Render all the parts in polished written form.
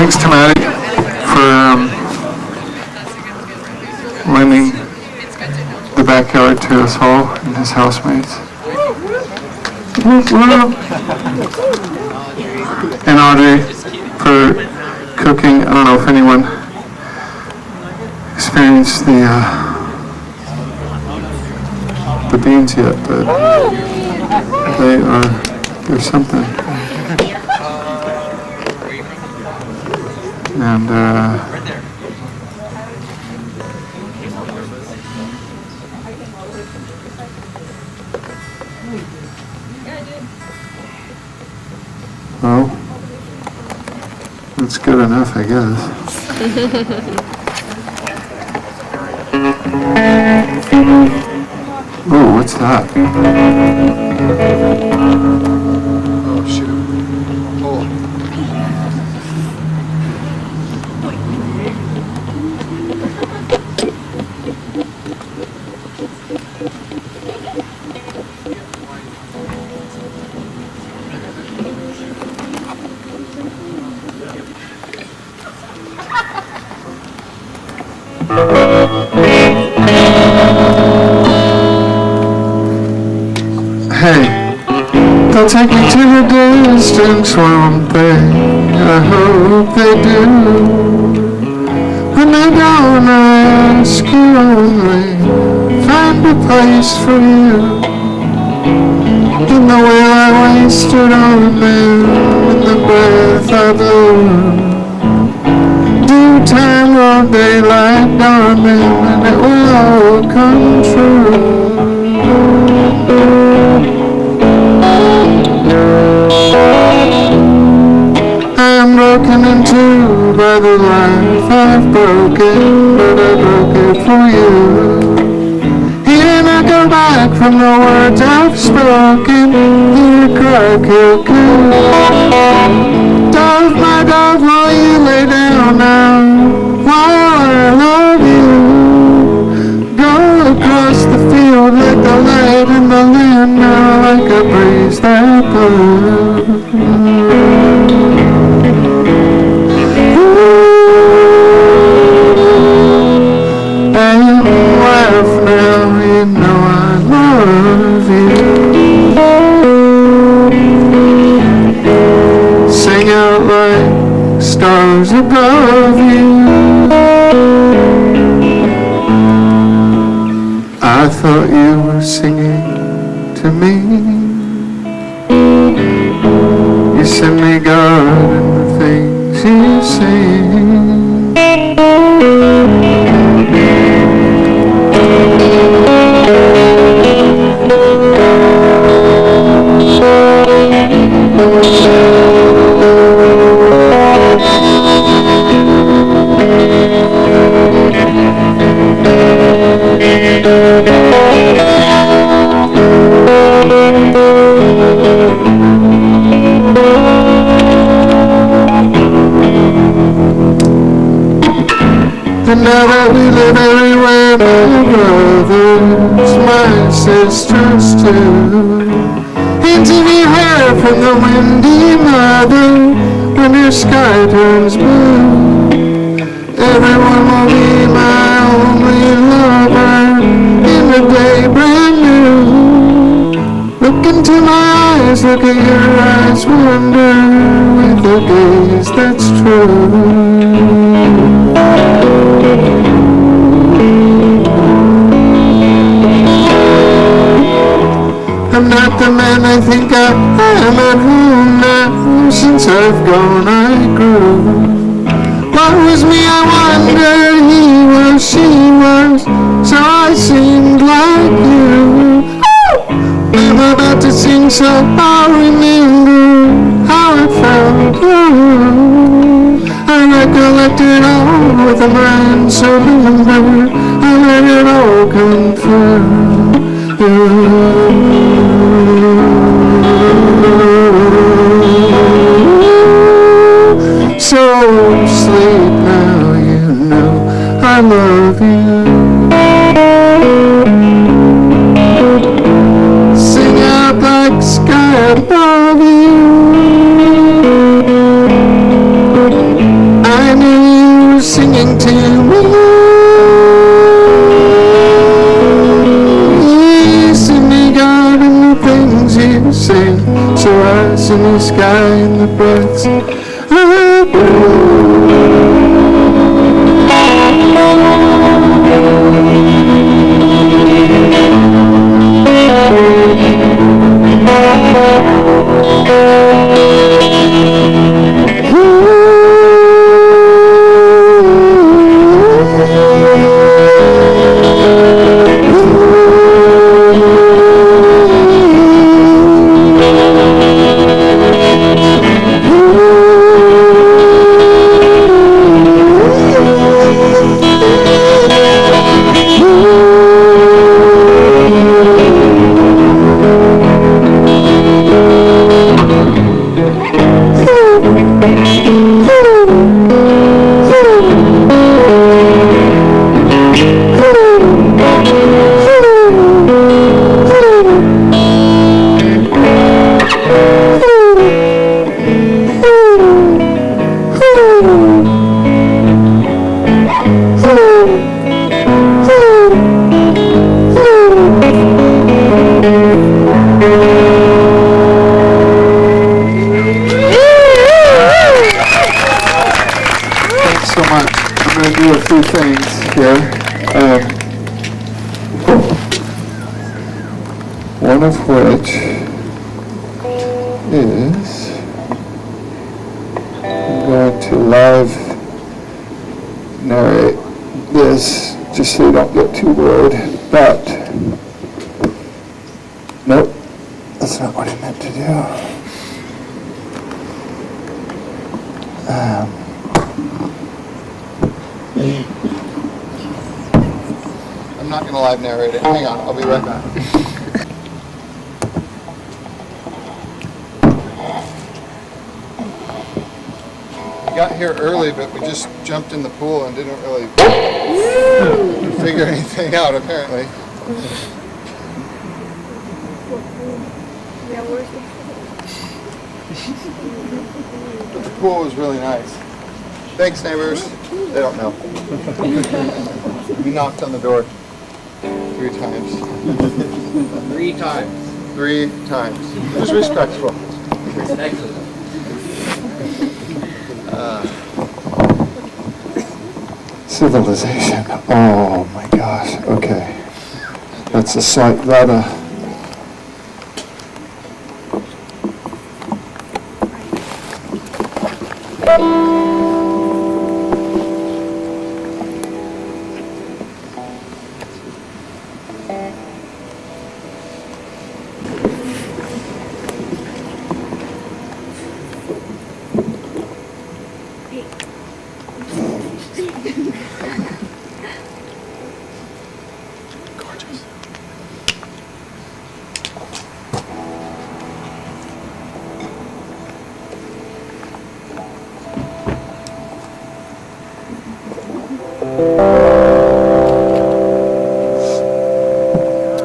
Thanks to Maddie for lending the backyard to us all and his housemates. And Audrey for cooking. I don't know if anyone experienced the beans yet, but they're something. And well, that's good enough, I guess. Oh, what's that? Oh, shoot. Oh. Hey, they'll take me to the distant swamp thing. I hope they do. When they don't ask you only, find a place for you. In the way I wasted on them, in the breath I blew. Due time will daylight dawning, and it will all come true. I'm broken in two by the life I've broken, but I broke it for you. Here I go back from the words I've spoken. Here cry cuckoo. Dove, my dove, will you lay down now while I love you? Go across the field like the light in the land now, like a breeze that blows. And laugh now, you know I love you. Sing out like stars above you. I thought you were singing to me. You send me God and the things you sing. And now that we live everywhere, my brothers, my sisters too. And to be heard from the windy mother when your sky turns blue. Everyone will be my only lover in a day brand new. Look into my eyes, look at your eyes, wonder with a gaze that's true. I'm not the man I think I am at home now. Since I've gone I grew. What was me I wondered, he was, she was, so I seemed like you. I'm about to sing so I'll remember how it felt. I recollect it all with a mind so limber. I let it all come through. So sleep now, you know I love you. Sing out like sky above you. stars in the sky and the breaths of blue. One of which is I'm going to live narrate this just so you don't get too bored, but nope, that's not what I meant to do. I'm not going to live narrate it. Hang on, I'll be right back. Got here early, but we just jumped in the pool and didn't really figure anything out, apparently. But the pool was really nice. Thanks, neighbors. They don't know. We knocked on the door 3 times. 3 times. 3 times. It was respectful. Excellent. Civilization. Oh my gosh. Okay. That's a slight rudder.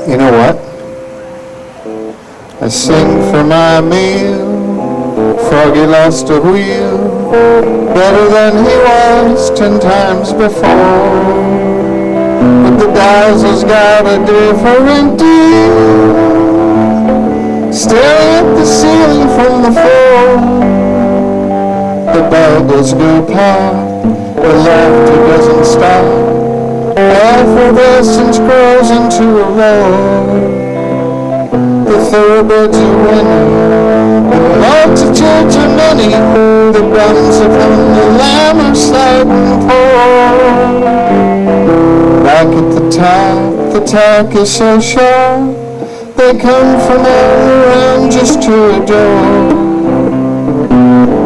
You know what? I sing for my meal. Froggy lost a wheel, better than he was 10 times before. But the dazzle's got a different deal, staring at the ceiling from the floor. The bubbles go pop, the laughter doesn't stop. Effervescence grows into a roar. The thoroughbreds are winning, the multitudes are many. The guns upon the lamb are sliding poor. Back at the tack is so sharp. They come from all around just to adore.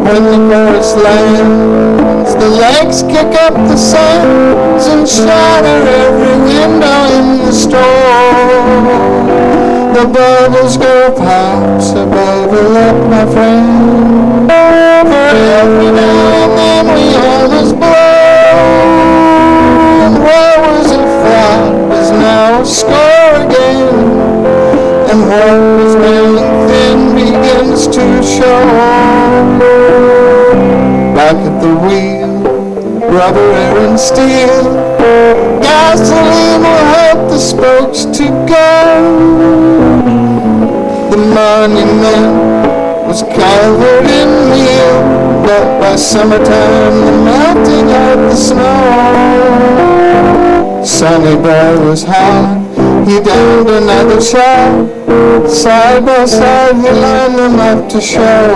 When the chorus lands, the legs kick up the sands and shatter every window in the store. The bubbles go pop, so bubble up, my friend. For every now and then we almost blow. And what was a flop is now a score again. And what was wearing thin begins to show. Back at the wheel, rubber, air, and steel. Gasoline will help the spokes to go. The monument will was covered in meal, but by summertime the melting of the snow. Sonny Boy was hot, he downed another shot. Side by side he lined them up to show.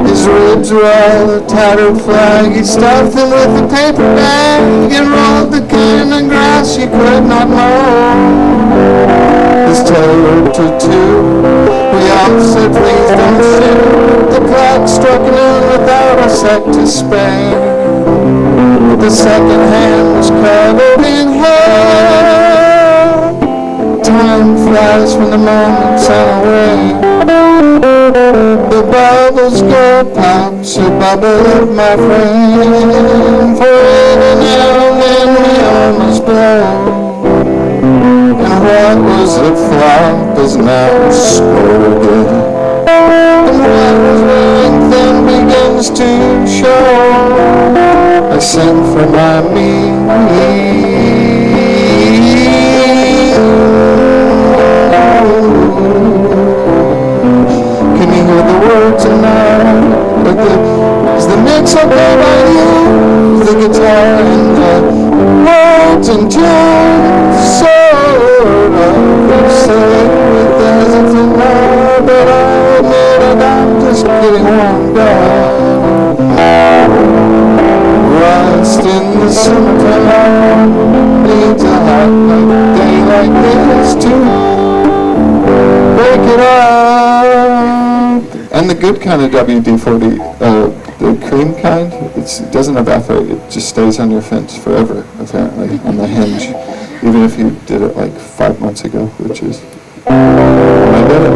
His ribs were all a tattered flag. He stuffed them with a paper bag and rolled the kind of grass you could not mow. His tail roped to two. We all said, please don't shoot. The clock struck noon without a sec to spare. The second hand was covered in hair. Time flies from the moments away. The bubbles go pop, so bubble up, my friend. For every now and then we almost blow. And what was a flop is now scolded. And what was wearing thin begins to show. I sent for my me. Can you hear the words tonight? Is the mix okay by you? The guitar and the words and tunes sort of say with the hesitant now, but I admit I'm just getting warmed up. Rust in the summertime needs a hot day like this to break it up. And the good kind of WD-40, the cream kind, it doesn't evaporate. It just stays on your fence forever, apparently, on the hinge, even if you did it like 5 months ago, which is when I did it.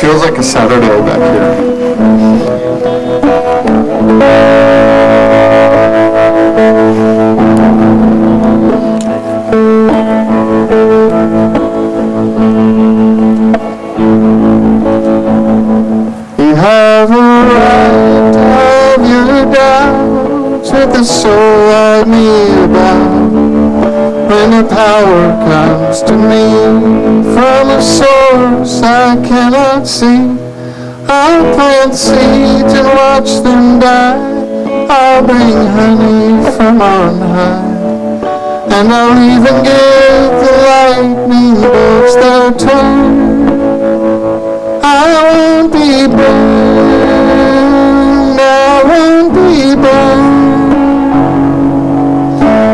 Feels like a Saturday back here. You have a right to have your doubts with the soul like me about. When the power comes to me from a source I cannot see, I'll plant seeds and watch them die. I'll bring honey from on high, and I'll even give the lightning bolts their turn. I won't be burned, I won't be burned.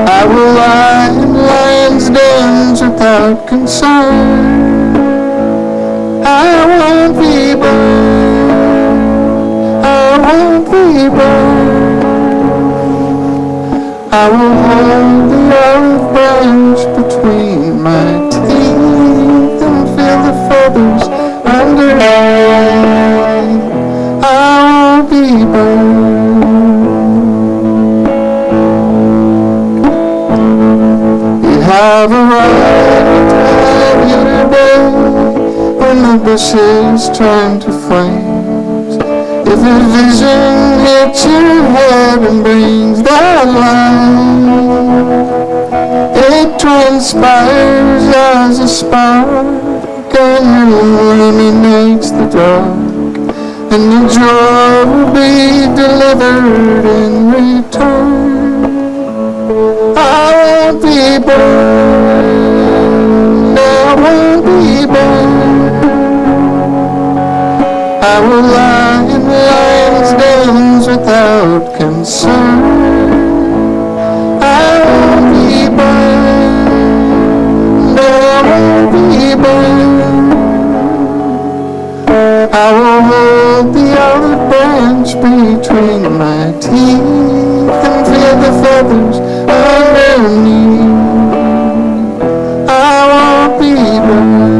I will lie in lions' dens without concern. I won't be burned, I won't be burned. I will hold the olive branch between my teeth and feel the feathers underneath. I won't be burned. You have a right to have your day when the bushes turn to flames. If a vision hits your head and brings that light, it transpires as a spark and illuminates the dark, and the joy will be delivered in return. I won't be burned, I won't be burned. I will lie in lions' dens without concern. I won't be burned, I won't be burned. I will hold the olive branch between my teeth and feel the feathers underneath. I won't be burned.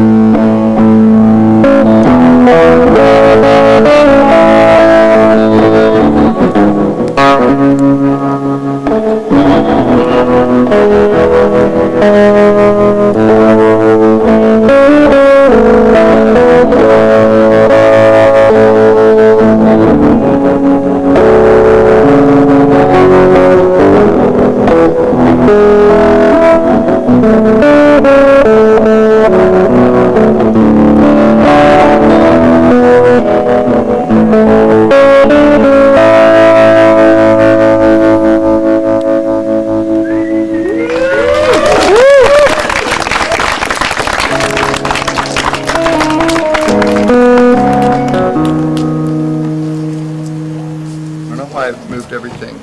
moved everything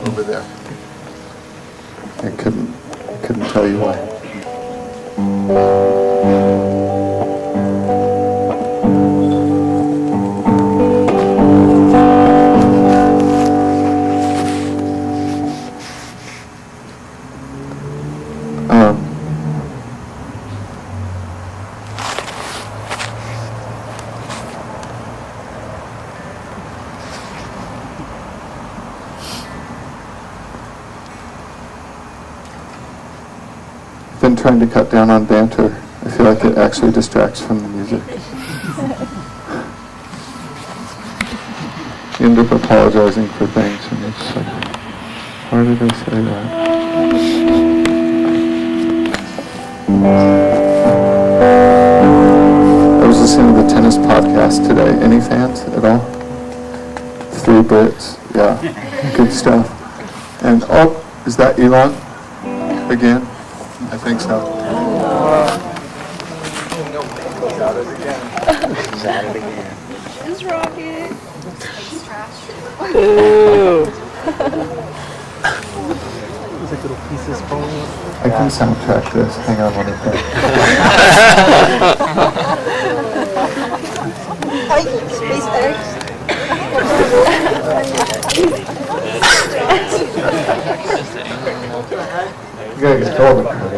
over there. I couldn't tell you why. Been trying to cut down on banter. I feel like it actually distracts from the music. You end up apologizing for things, and it's like, why did I say that? I was listening to the tennis podcast today. Any fans at all? 3 Brits. Yeah, good stuff. And is that Elon again? I think so. He's at it again. He's at it again. It's Rocket. He's trash. Ooh. There's like little pieces falling off. I can soundtrack this. Hang on one second. Hi, SpaceX. You gotta get told about it.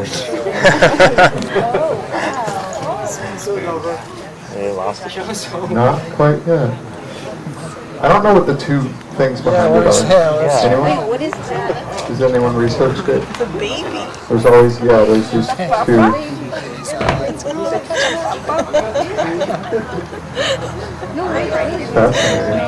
They lost the show. Not quite yet. I don't know what the 2 things behind it are. Anyone? What is that? Has anyone researched it? The baby. There's always, there's just 2. No, right. Fascinating.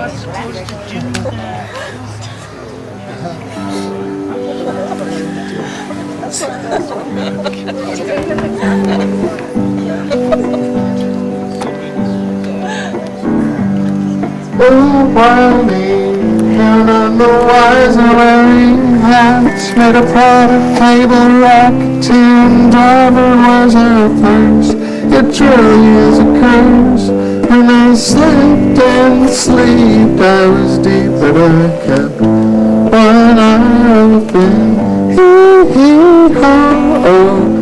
Oh, whining, down on the wires are wearing hats, made a product table rack, tin driver was her purse. It truly is a curse. When I slept and slept, I was deep, but I kept what I've been. Hee-hee-ho,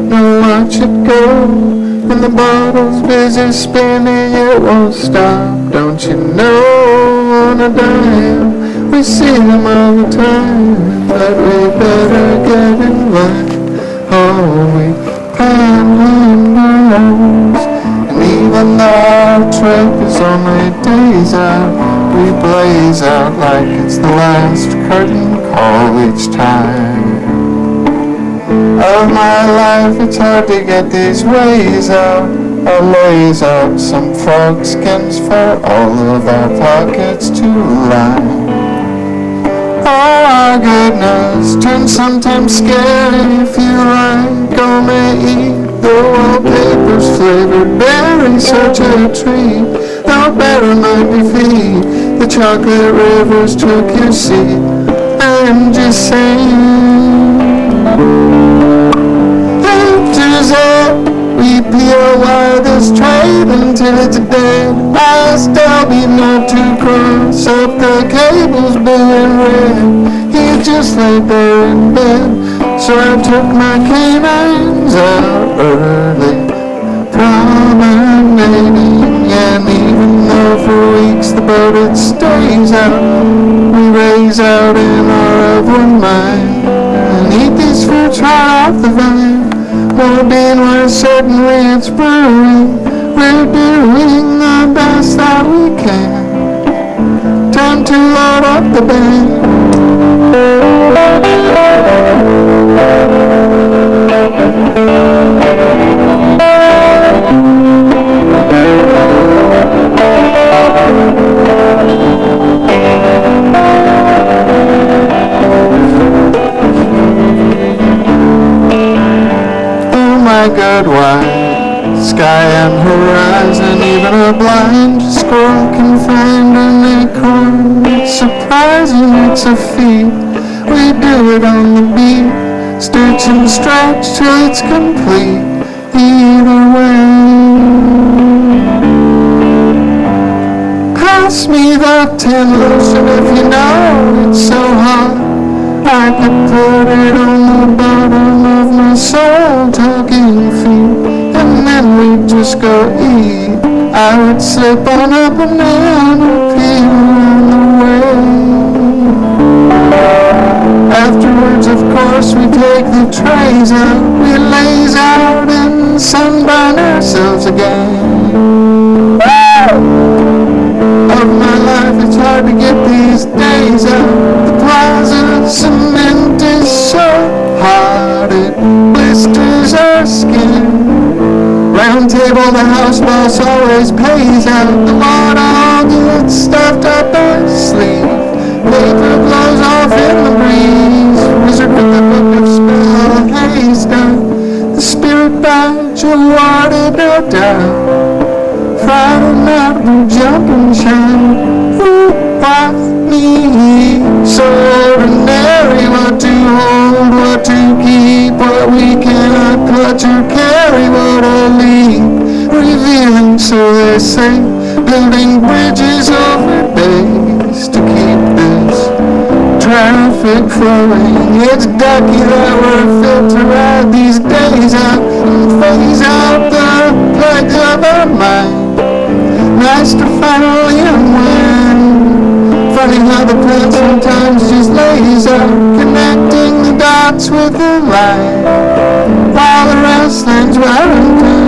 now watch it go. When the bottle's busy spinning, it won't stop. Don't you know, on a dime, we see them all the time, but we better get in line. Oh, we panhandlers, and even though our trip is only days out, we blaze out like it's the last curtain call each time. Of my life, it's hard to get these ways out. Our lays out some frog skins for all of our pockets to line. Oh our goodness, turns sometimes scary if you like. Oh may eat the wallpaper's flavored berry, such a treat. Though better might be feed, the chocolate rivers took your seat. I'm just saying. We peel wire this trade until it's dead. I still be not to cross up the cables blue and red. He just laid there in bed, so I took my canines out early, promenading. And even though for weeks the boat it stays out, we raise out in our of one mind and eat these fruits right off the vine. Well, being we're certainly it's brewing, we're doing the best that we can. Time to load up the band. My good wife, sky and horizon, even a blind squirrel can find an acorn. It's surprising, it's a feat. We do it on the beat, stitch and stretch till it's complete. Either way, pass me that tin lotion if you know it. so hard I could put it on the bottom of my soul tugging feet, and then we'd just go eat. I would slip on a banana peel on the way. Afterwards, of course, we take the trays out, we laze out and sunburn ourselves again. Of my life, it's hard to get these days out. The plaza cement is so hard, it blisters our skin. Round table, the house boss always pays out. The water all gets stuffed up our sleeve. Paper blows off in the breeze. Wizard with the book of spell haze down. The spirit badge awarded, no doubt. Friday night we jump and shine. Ooh, why me? So ordinary, what to hold, what to keep, what we cannot clutch or carry, what a leap. Revealing, so they say, building bridges over days to keep this traffic flowing. It's ducky that we're fit to ride these days out and phase out the plagues of our mind. Nice to finally unwind. Funny how the plan sometimes just lays out, connecting the dots with the line, while the wrestling's wearing time.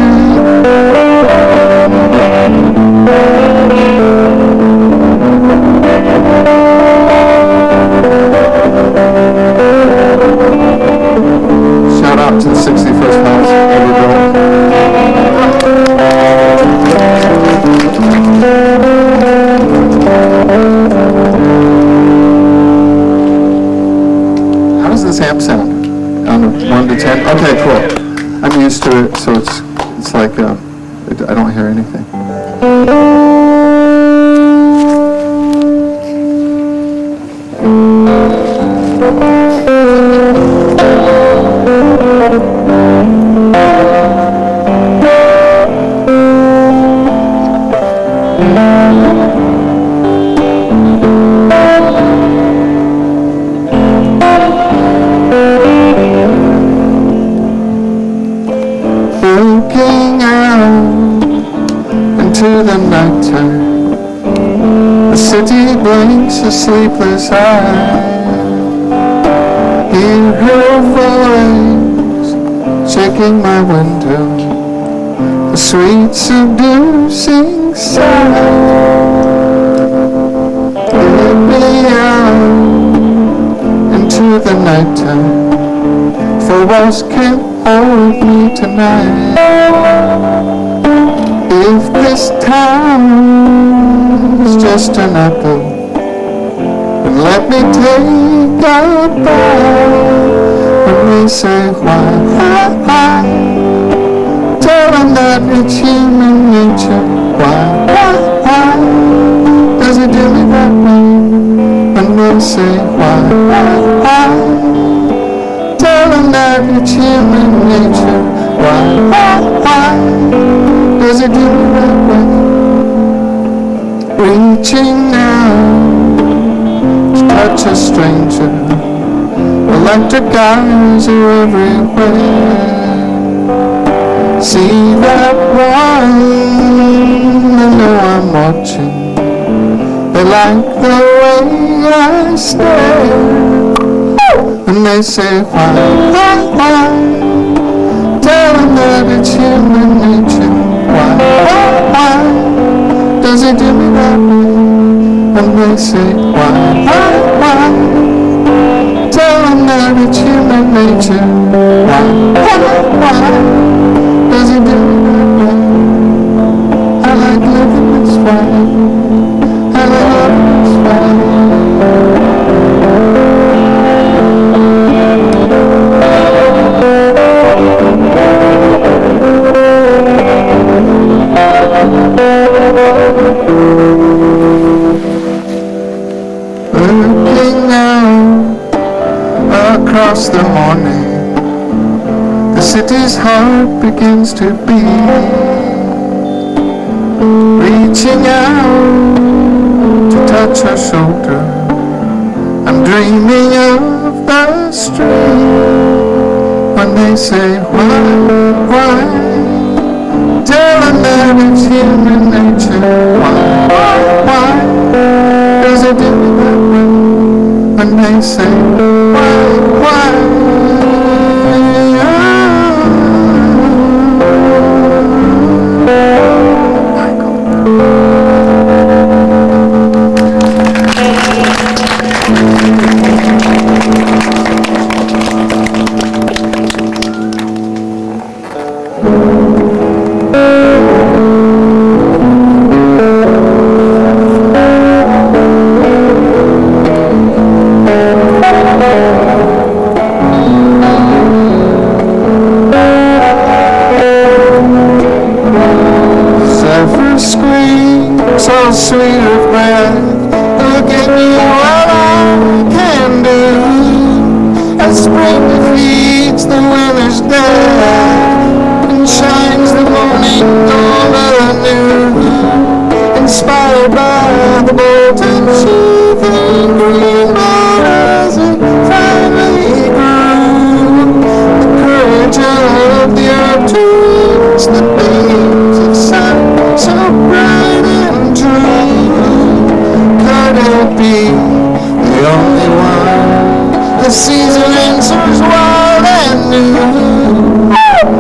Shout out to the 61st house, Abrupt. How does this amp sound? On a 1 to 10? Okay, cool. I'm used to it, so it's like I don't hear anything. Looking out into the nighttime, the city blinks a sleepless eye. Hear her voice shaking my window, a sweet seducing sigh. Let me out into the nighttime, for walls can't hold me tonight. If this town is just an echo, then let me take a bow. When they say why, tell them that it's human nature. Why does it do me that way? When they say why, tell them that it's human nature. Why does it do me that way? Reaching out to touch a stranger, electric eyes are everywhere. See that one, I know I'm watching. They like the way I stare. And they say why, tell them that it's human nature. Why does it do me that way? And they say why, tell them that it's human nature. Why does it do me that way? I like living this way, I like living this way. Looking out across the morning, the city's heart begins to beat. Reaching out to touch her shoulder, I'm dreaming of the street. When they say why, tell them that it's human nature. Why does it do that way? When they say why? So sweet of breath, look at me, what I can do. As spring defeats the winter's death and shines the morning dawn anew, inspired by the bolt and sheathing green as it finally grew. The courage of the earth to reach the beams of sun so bright and true. Could it be the only one? The season answers wild and new.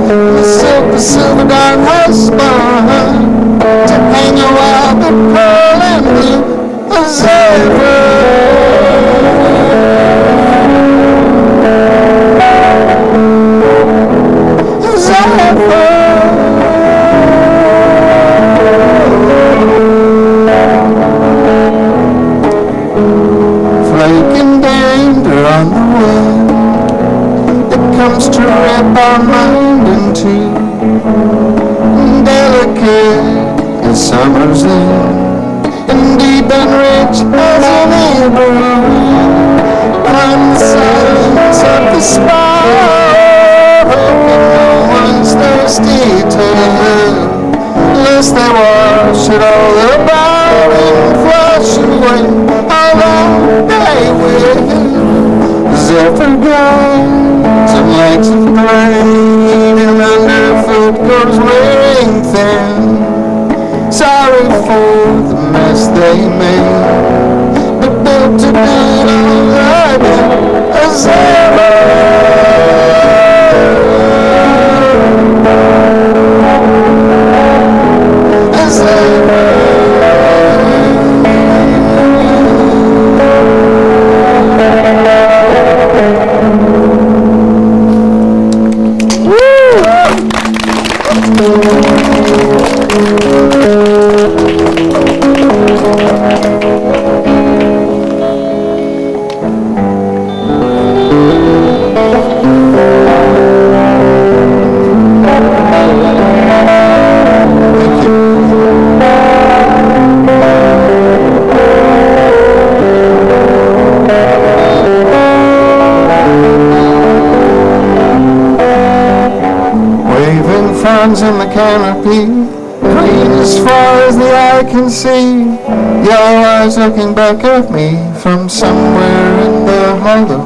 The silk, the silver dart has spun to hang a wild but pearl and blue as ever. As ever. Flaking danger on the wind, it comes to rip our mind in two. Delicate as summer's wind, and deep and rich as any brew. Climb the silence of the spire, hoping no one's thirsty tale, lest they wash it all about and flush away all they will. Zephyr guides and lights of grain, and underfoot goes wearing thin. Sorry for the mess they made, but built to do it all again as ever. As ever. In the canopy, green as far as the eye can see. Your eyes looking back at me from somewhere in the hollow.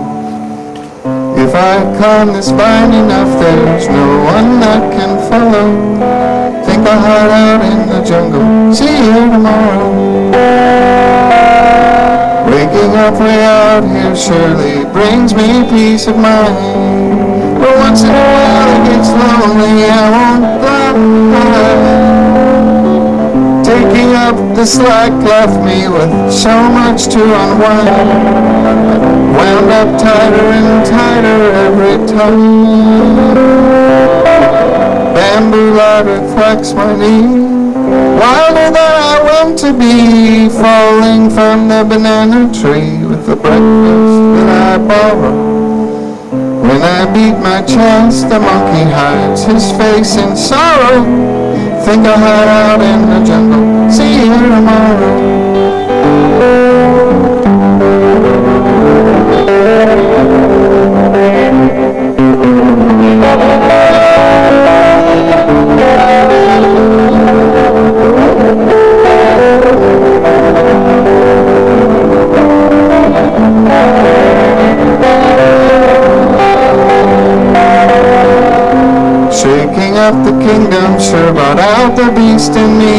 If I climb this vine enough, there's no one that can follow. Think I'll hide out in the jungle, see you tomorrow. Waking up way out here surely brings me peace of mind. But once in a while it gets lonely, I won't lie. Taking up the slack left me with so much to unwind. Wound up tighter and tighter every time. Bamboo ladder cracks my knee, wilder than I want to be, falling from the banana tree with the breakfast that I borrow. When I beat my chest, the monkey hides his face in sorrow. Think I'll hide out in the jungle, see you tomorrow. kingdom sure brought out the beast in me.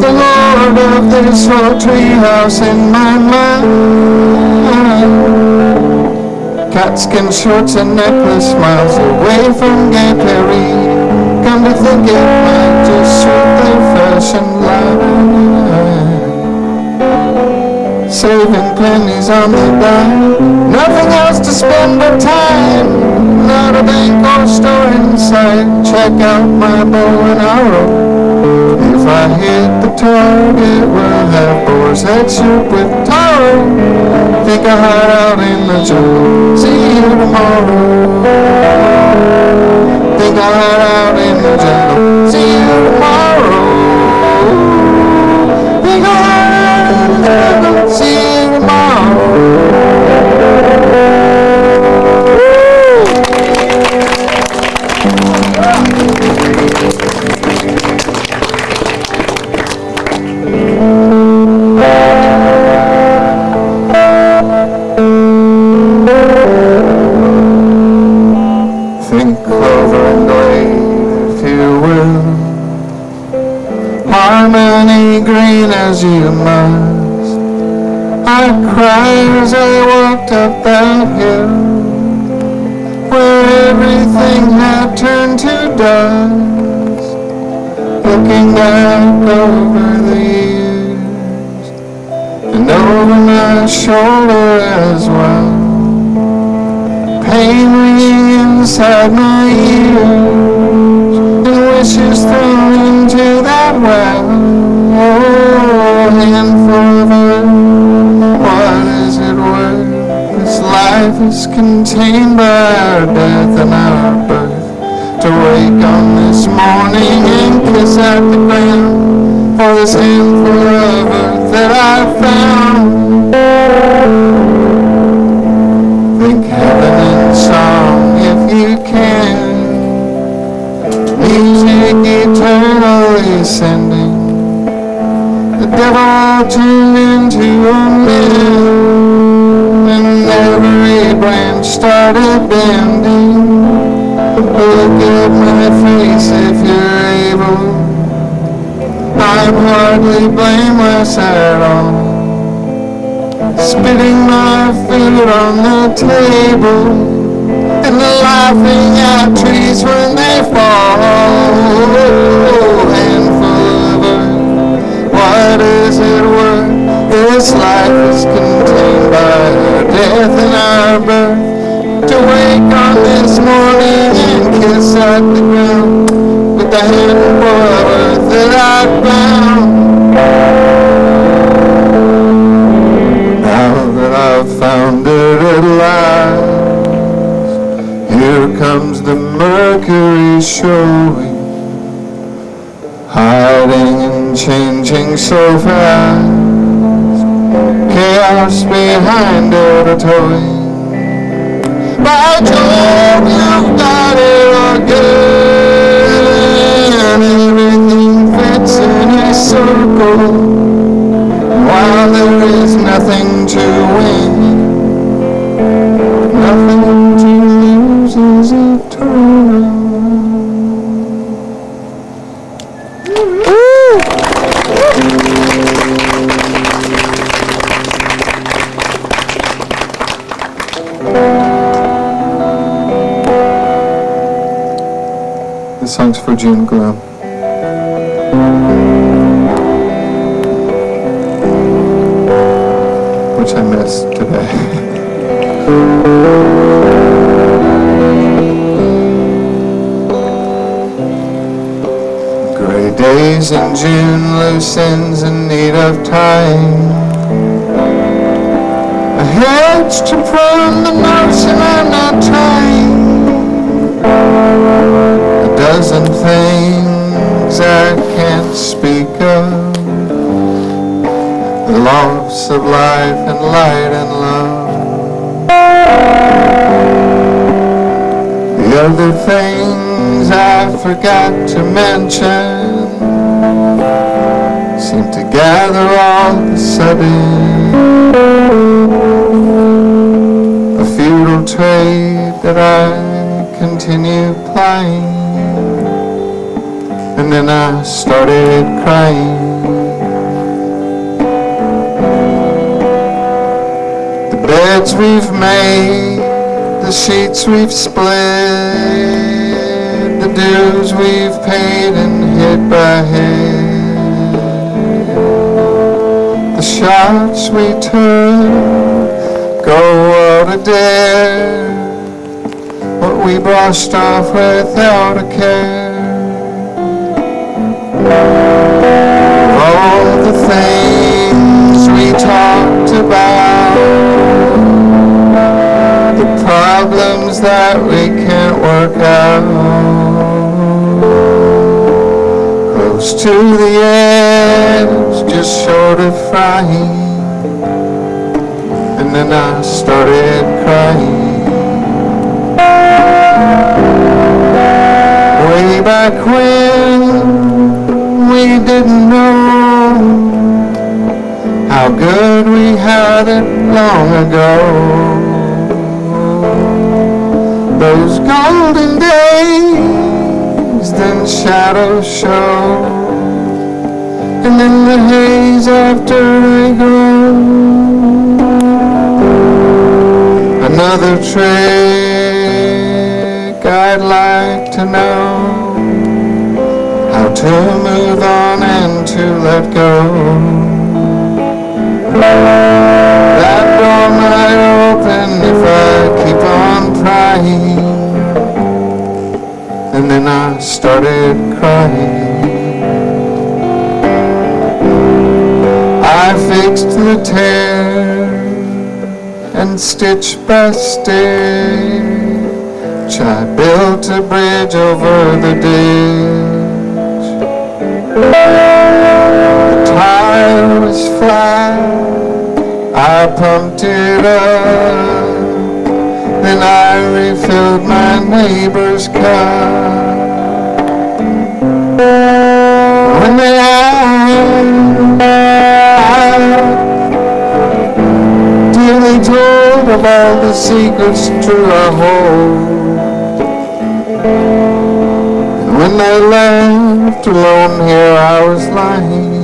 The lord of this whole treehouse in my mind. Catskin shorts and necklace miles away from Gay Perry. Come to think it might just suit their fashion line. Saving pennies on the dime, nothing else to spend but time. Not a bank or store in sight. Check out my bow and arrow. If I hit the target, we'll have boar's head soup with taro. Think I'll hide out in the jungle. See you tomorrow. Think I'll hide out in the jungle. See you tomorrow. Think I'll hide out in the jungle. See you tomorrow. Think clover and glade, if you will. Harmony green as you must. I cried as I walked up that hill, where everything had turned to dust. Looking back over the years, and over my shoulder as well. Pain ringing inside my ears, and wishes thrown into that well. Oh, handful of earth, what is it worth? This life is contained by our death and our birth. To wake on this morning and kiss at the ground for this handful of earth that I found. Think heaven in song if you can. Music eternally sending. The devil turned into a man, and every branch started bending. Look at my face if you're able. I'm hardly blameless at all. Spitting my food on the table, and laughing at trees when they fall. Handful of earth, what is it worth? This life is contained by our death and our birth. To wake on this morning and kiss at the ground with the handful of earth that I found. Now that I've found it at last, here comes the mercury showing, hiding and changing so fast. Chaos behind it a towing. By Jove, you've got it all good. Everything fits in a circle. While there is nothing to win, nothing to lose is eternal. This song's for June Gloom, which I missed today. Gray days in June, loose ends in need of time. A hedge to prune the notion I'm not trying. A dozen things I can't speak of. The loss of life and light and love. The other things I forgot to mention seem to gather all of a sudden. A futile trade that I continue plying. And then I started crying. The beds we've made, the sheets we've split, the dues we've paid and hit by head, the shots we took, go out a dare, what we brushed off without a care. All the things we talked about, the problems that we can't work out, close to the edge, just short of frying. And then I started crying. Way back when we didn't know how good we had it long ago. Those golden days, then shadows show, and in the haze after they go, another trick I'd like to know, how to move on and to let go. That door might open if I keep on prying. And then I started crying. I fixed the tear, and stitch by stitch I built a bridge over the ditch. The tire was flat, I pumped it up, then I refilled my neighbor's cup. When they asked, dearly told of all the secrets true I hold. And when they left alone here I was lying.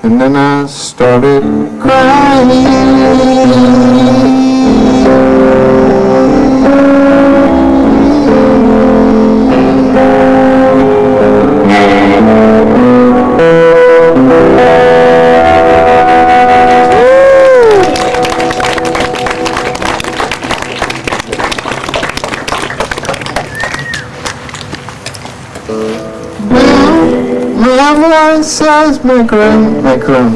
And then I started crying. My voice says make room,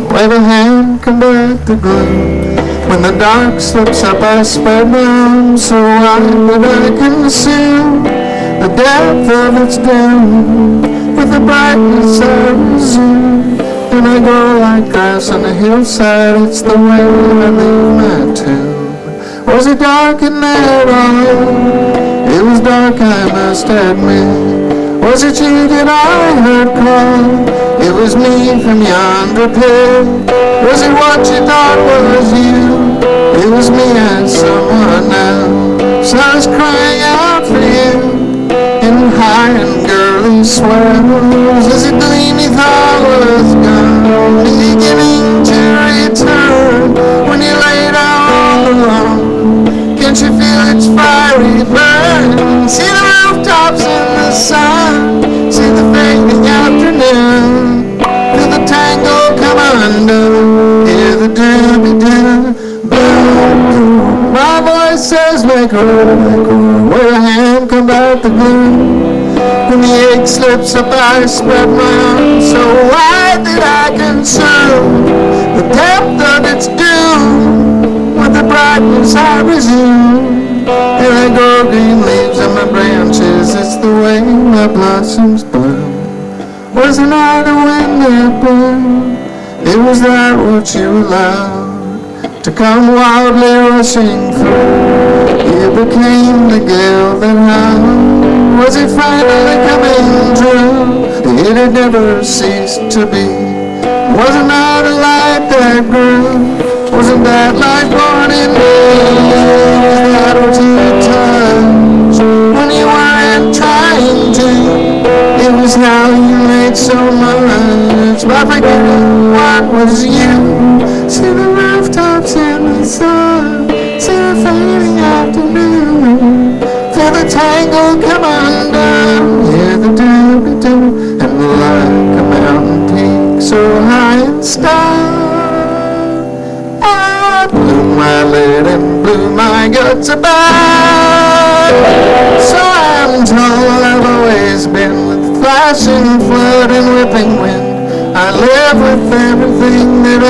wave a hand, combat the gloom. When the dark slips up I spread my arms so wide that I can consume the depth of its doom. With the brightness I resume, and I grow like grass on the hillside. It's the way I leave my tomb. Was it dark in there at all? It was dark, I must admit. Was it you that I heard call? It was me from yonder pit. Was it what you thought was you? It was me and someone else. I was crying out for you in high and girly swells. As a gleam you thought was gone, beginning to return. When you lay down on the lawn, can't you feel its fiery burn? See the rooftops in the sun, see the fading afternoon, feel the tango come undone, hear the doobie-doo, boom. My voice says make room, where a hand combat the gloom. When the egg slips up I spread my arms so wide that I consume the depth of its doom. With the brightness I resume, and I grow green leaves on my branches. It's the way my blossoms bloom. Wasn't I the wind that blew? It was that what you allowed to come wildly rushing through. It became the gale that howled. Was it finally coming true? It had never ceased to be. Wasn't I the light that grew? Wasn't that light born in me? Was that what you touched when you weren't trying to? is how you made so much by forgetting what was you. See the rooftops in the sun, see the fading afternoon, feel the tangle come undone, hear the doobie-doo, and like a mountain peak so high and stone, I blew my lid and blew my guts about. So I'm told I've always been with flashing flood and whipping wind. I live with everything that I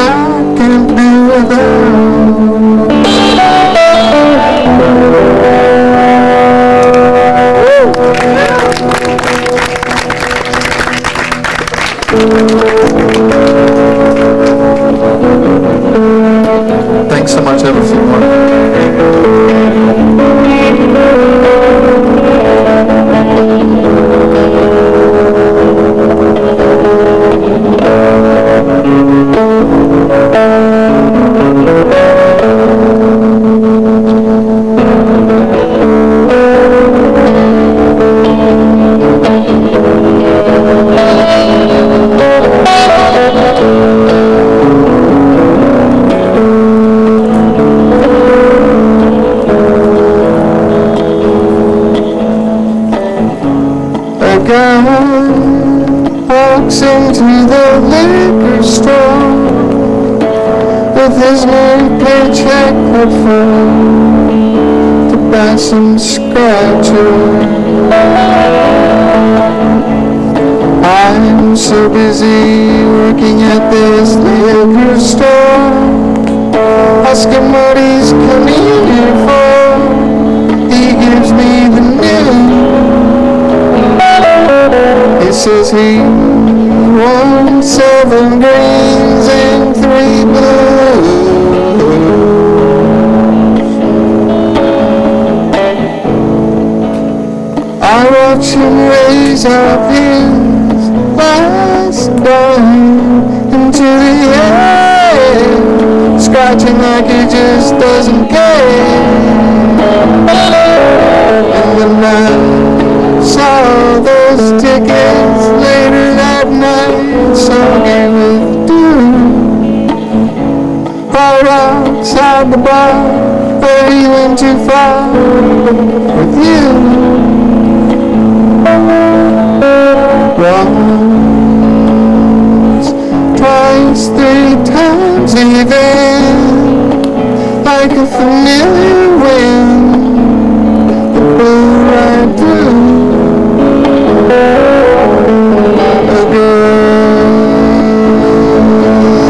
can do without. Thanks so much. I have a few more. Walks into the liquor store with his new paycheck put forward to buy some scratcher. I'm so busy working at this liquor store, ask him what he's coming here for. He gives me the news. He says he wants 7 greens and 3 blues. I watch him raise up his last dime into the air, scratching like he just doesn't care. And the night saw those tickets later that night, soggy with dew, right outside the bar where he went too far with you. Once, twice, 3 times even, like a familiar wind that blew right through. A girl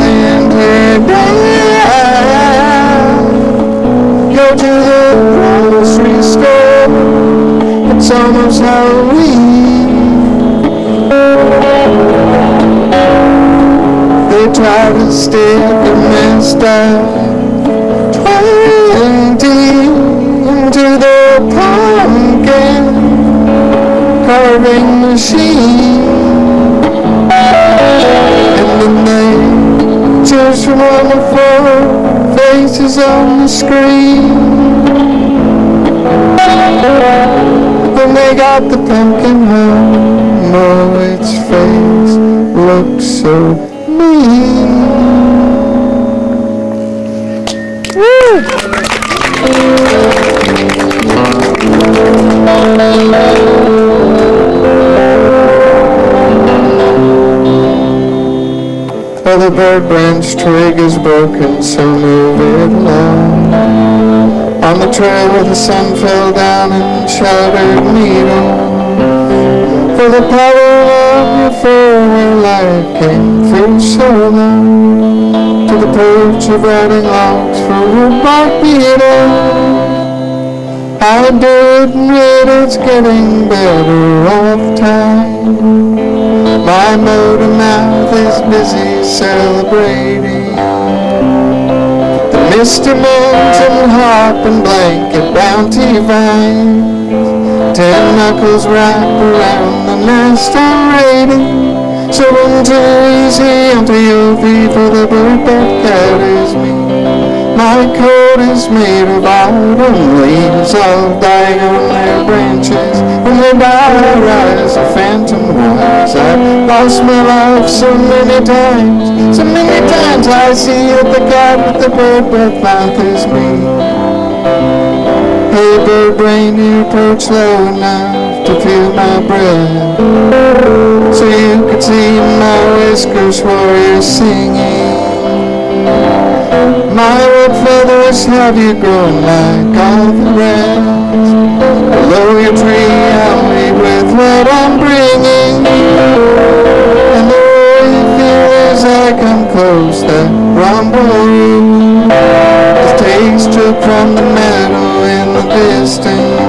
and her dad go to the grocery store. It's almost Halloween. They try to stick a messed up 20 into the pumpkin carving machine, and then they choose from all the 4 faces on the screen. When they got the pumpkin home, oh, its face looks so mean. Oh, the bird branch twig is broken, so move it along. On the trail where the sun fell down and shattered needle, for the power of your four-wheel light came through so long, to the perch of rotting logs for a bark beetle. I do admit it's getting better all the time. My motor mouth is busy celebrating the Mr. Mountain hop and blanket bounty vines. 10 knuckles wrap around the nest I'm raiding, so I'm too easy onto your feet for the bird that carries me. My coat world is made of autumn leaves, all dying on their branches. When they die, I rise a phantom wise. I've lost my life so many times. So many times I see that the God with the bird breath mouth is me. Hey bird brain, you perch low enough to feel my breath, so you could see my whiskers while you're singing. My red feathers have you grown like all the rest. Below your tree I'll meet with what I'm bringing, and the way you feel as I come close, that rumble, the taste took from the meadow in the distance.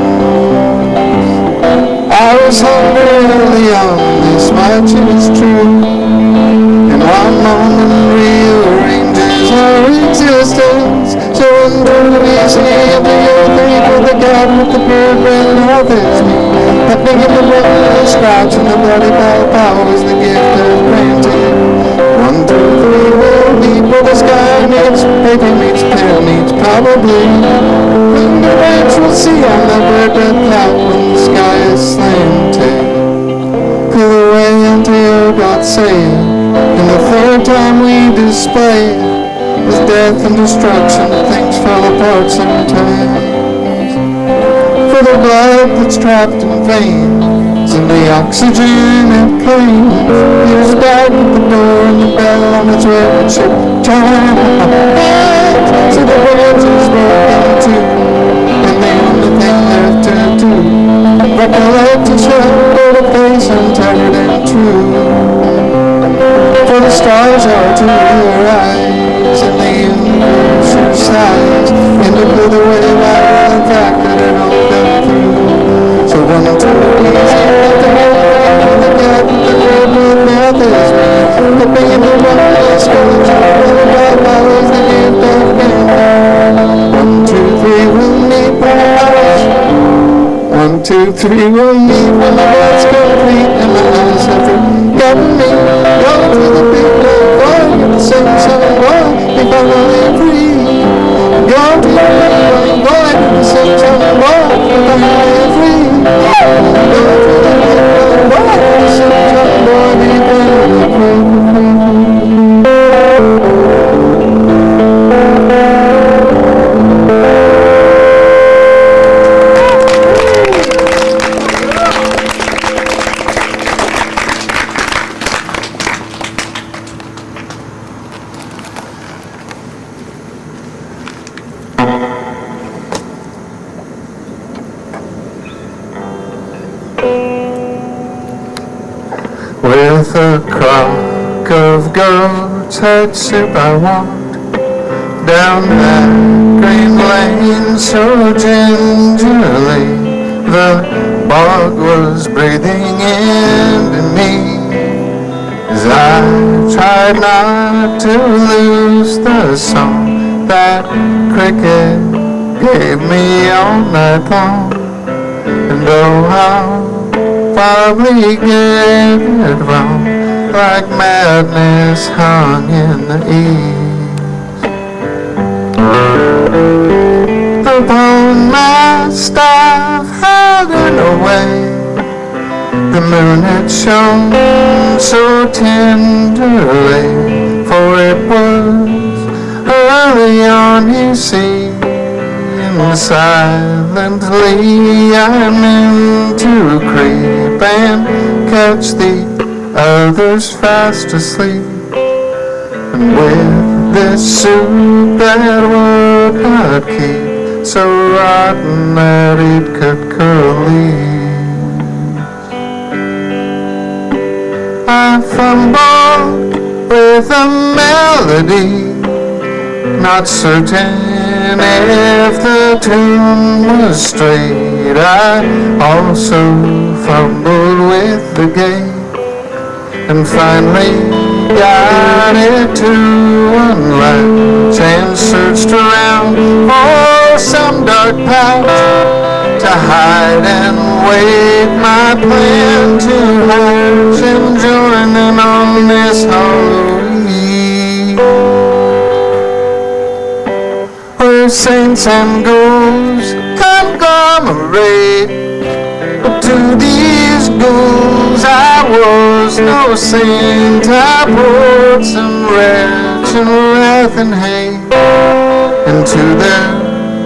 I was hungry early on, this much is true, and one moment rearranges our existence. So introducing into your think of the God with the bird brain mouth is me. Nothing in the book, the scratch and the bloody pow is the gift of granted. 1, 2, 3 will meet where the sky meets, paper meets, pen meets, probably. And the branch will see on the bird breath cloud when the sky is slanted. Pull away until God say it, and the third time we display it, with death and destruction, things fell apart sometimes. For the blood that's trapped in veins, and the oxygen it claims, years back at the door and the bell on its workmanship time. So the branches broke in two, and the only thing left to do, recollect to show the face untethered and true. For the stars are to your eyes, and the universe your size, and to blow the way wider the fact that it all fell through. So 1, 2, easy, nothing in the gap, the red with mouth is me. Flipping in the wireless schools, and the black follows the gift of gambling. 1, 2, 3, we'll meet when the house. 1, 2, 3, we'll meet when the world's complete, and the eyes have forgotten me. Go to the big black boy, get the same song boy, if I'm only free. Go to the big black boy, get the same song boy, if I'm only free. Go to the big black boy, get the same song boy, if I'm only free. With a crock of goat's head soup I walked down that green lane so gingerly. The bog was breathing into me as I tried not to lose the song that cricket gave me all night long. And oh, how probably get it wrong, like madness hung in the east. Upon my staff held away, the moon had shone so tenderly, for it was early on, you see. And silently I meant to creep and catch the others fast asleep. And with this soup that would not keep, so rotten that it could curl leaves, I fumbled with a melody, not certain if the tune was straight. I also fumbled with the gate, and finally got it to unlatch, and searched around for some dark path to hide and wait my plan to hatch and join them on this Halloween. the saints and ghouls conglomerate. But to these ghouls I was no saint. I poured some wretch and wrath and hate into their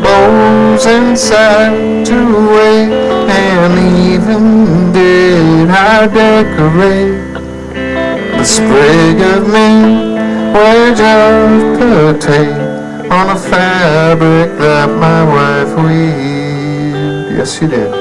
bowls and sat to wait. And even did I decorate the sprig of men wedge of potato on a fabric that my wife weaved. Yes, she did.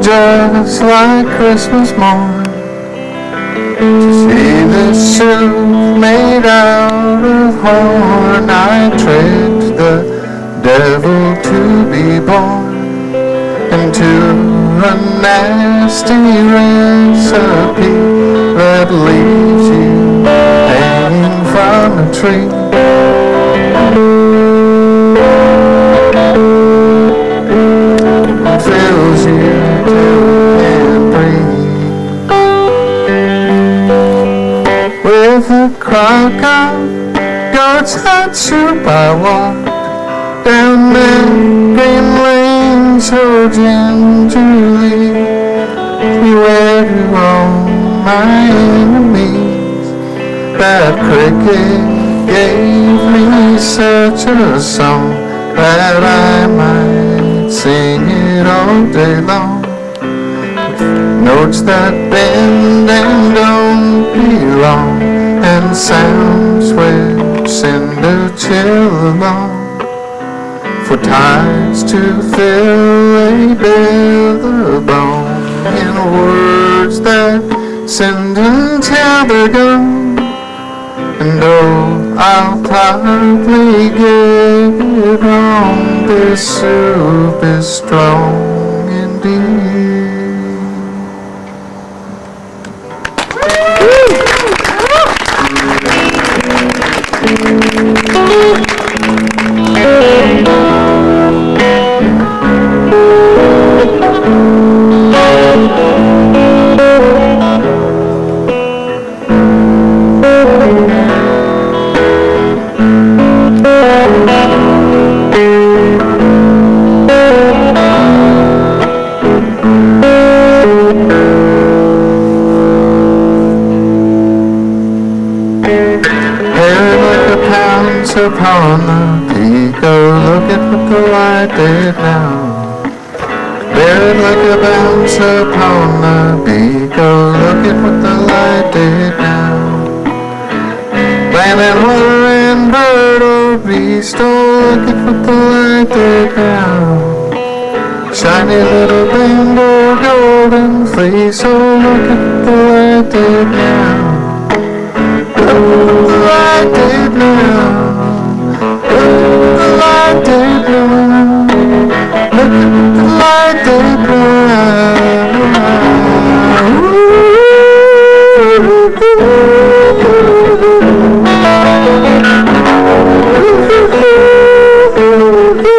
Just like Christmas morn, to see the soup made out of horn. I tricked the devil to be born into a nasty recipe that leaves you hanging from a tree. Fills you till you can't breathe. With a crock of goat's hot soup I walked down that green lane so gingerly. Where do all my enemies? That cricket gave me such a song that I might sing it all day long, with notes that bend and don't belong, and sounds which send a chill along. For ties to fill a billabong in words that send until they're gone. And oh, I'll probably get it wrong. This soup is strong indeed. Upon the peak, oh look at what the light did now. Buried like a bounce upon the beak, oh look at what the light did now. Land and water and bird or beast, oh look at what the light did now. Shiny little band or golden fleece, oh look at what the light did now. Look at what the light did now. Look at the light did now. Look at the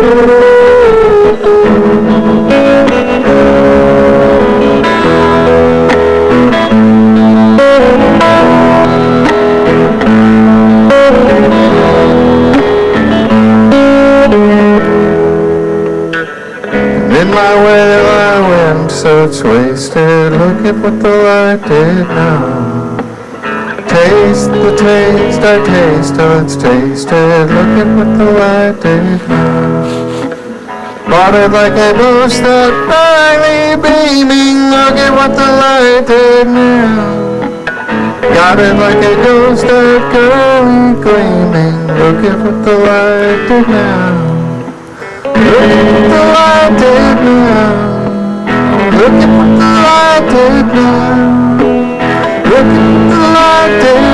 light did my well I went such wasted. Look at what the light did now. Taste the taste I taste till it's tasted. Look at what the light did now. Bought it like a ghost that brightly beaming. Look at what the light did now. Got it like a ghost that girly gleaming. Look at what the light did now. Look at the light did now. Looking for the light dead now. Looking for the light dead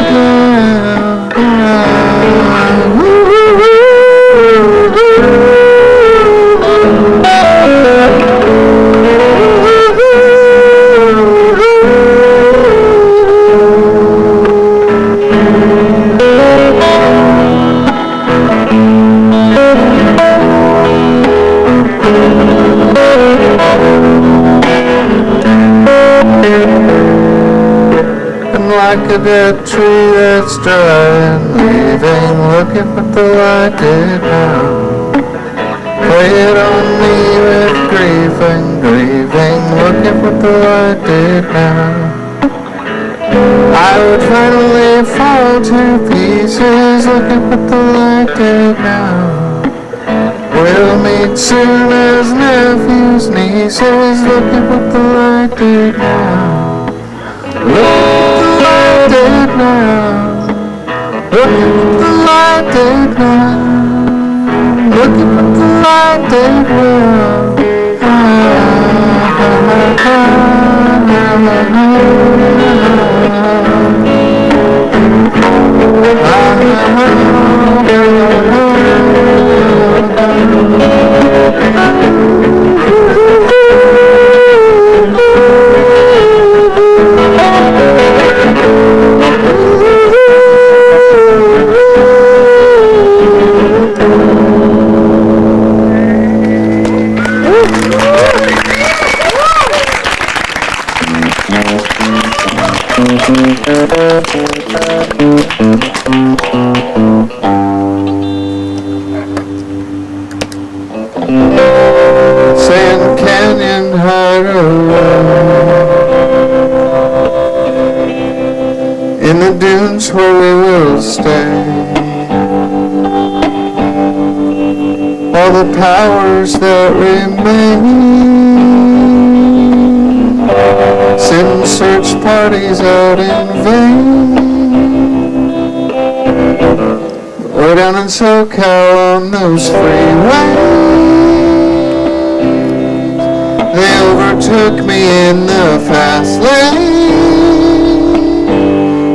like a dead tree that's dry and leaving, looking for the light dead now. Play it on me with grief and grieving, looking for the light dead now. I would finally fall to pieces, looking for the light dead now. We'll meet soon as nephews, nieces, looking for the light dead now. Dead now, looking for the light dead now, looking for the light dead now. Sand Canyon Hideaway, in the dunes where we will stay. All the powers that remain send search parties out in vain. Way down in SoCal on those freeways, they overtook me in the fast lane.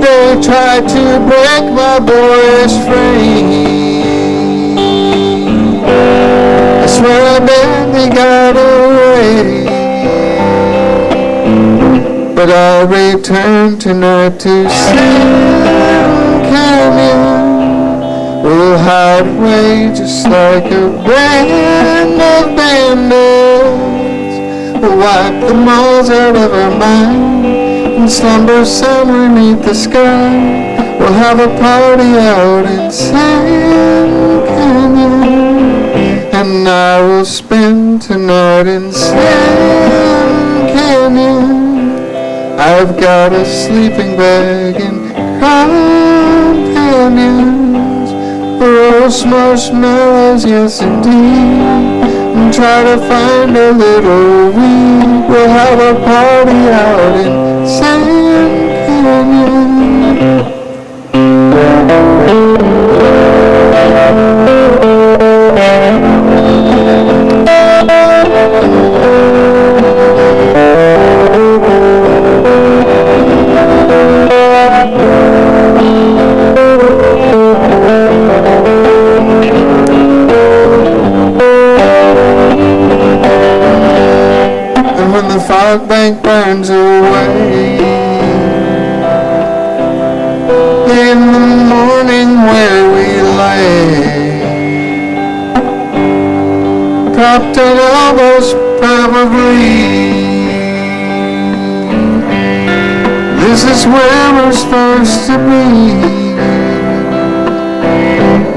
They tried to break my boyish frame. I swear I bet they got away, but I'll return tonight to Sand Canyon. We'll hide away just like a band of bandits. We'll wipe the moles out of our mind and slumber somewhere beneath the sky. We'll have a party out in Sand Canyon, and I will spend tonight in Sand Canyon. I've got a sleeping bag and companions, roast marshmallows, yes indeed, and try to find a little weed. We'll have a party out in Sand Canyon. When the fog bank burns away, in the morning where we lay, propped on elbows probably, this is where we're supposed to be.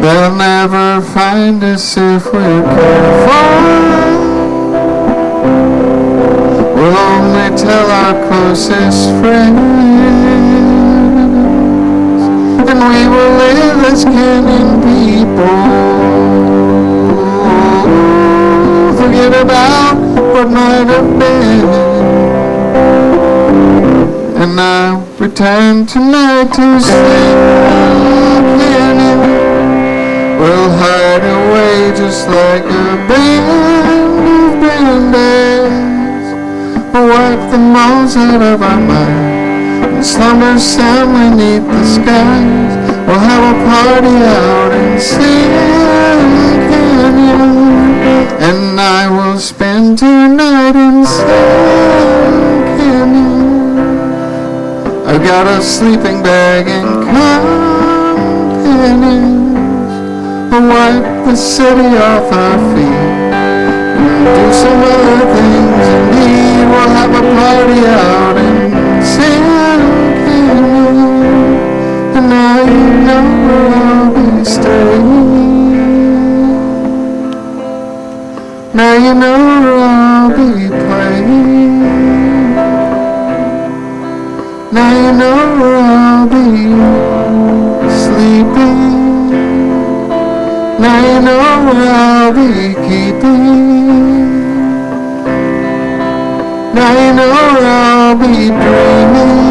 They'll never find us if we're careful. We'll only tell our closest friends, and we will live as canyon people. Forget about what might have been, and I return tonight to Sand Canyon. We'll hide away just like a band of bandits. I'll wipe the malls out of our mind, and slumber sound beneath the skies. We'll have a party out in Sand Canyon, and I will spend tonight in Sand Canyon. I've got a sleeping bag and companions. We'll wipe the city off our feet, do some other things indeed. We'll have a party out in Sand Canyon, and now you know where I'll be staying. Now you know where I'll be playing. Now you know where I'll be sleeping. Now you know where I'll be keeping. Now you know where I'll be dreaming.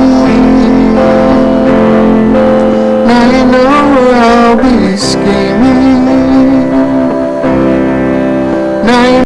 Now you know where I'll be scheming. Now you